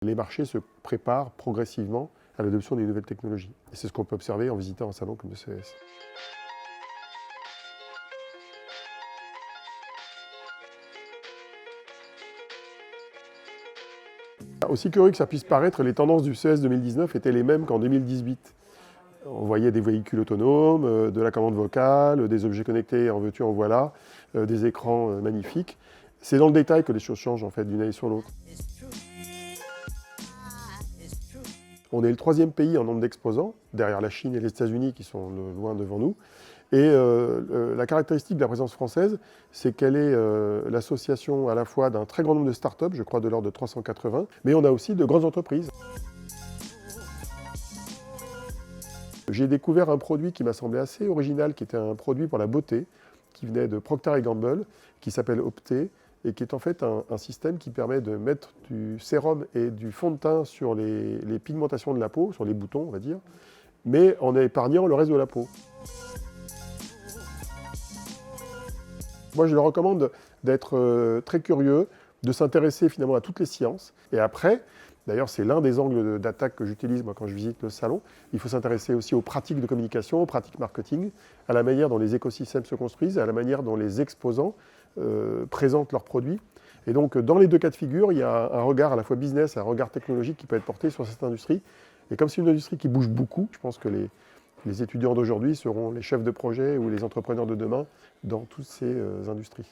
Les marchés se préparent progressivement à l'adoption des nouvelles technologies. Et c'est ce qu'on peut observer en visitant un salon comme le CES. Aussi curieux que ça puisse paraître, les tendances du CES 2019 étaient les mêmes qu'en 2018. On voyait des véhicules autonomes, de la commande vocale, des objets connectés en veux-tu en voilà, des écrans magnifiques. C'est dans le détail que les choses changent en fait d'une année sur l'autre. On est le 3e pays en nombre d'exposants, derrière la Chine et les États-Unis qui sont loin devant nous. Et la caractéristique de la présence française, c'est qu'elle est l'association à la fois d'un très grand nombre de startups, je crois de l'ordre de 380, mais on a aussi de grandes entreprises. J'ai découvert un produit qui m'a semblé assez original, qui était un produit pour la beauté, qui venait de Procter & Gamble, qui s'appelle Opté, et qui est en fait un système qui permet de mettre du sérum et du fond de teint sur les pigmentations de la peau, sur les boutons on va dire, mais en épargnant le reste de la peau. Moi je leur recommande d'être très curieux, de s'intéresser finalement à toutes les sciences, et après, d'ailleurs c'est l'un des angles d'attaque que j'utilise moi quand je visite le salon, il faut s'intéresser aussi aux pratiques de communication, aux pratiques marketing, à la manière dont les écosystèmes se construisent, à la manière dont les exposants présentent leurs produits. Et donc dans les deux cas de figure, il y a un regard à la fois business et un regard technologique qui peut être porté sur cette industrie. Et comme c'est une industrie qui bouge beaucoup, je pense que les étudiants d'aujourd'hui seront les chefs de projet ou les entrepreneurs de demain dans toutes ces industries.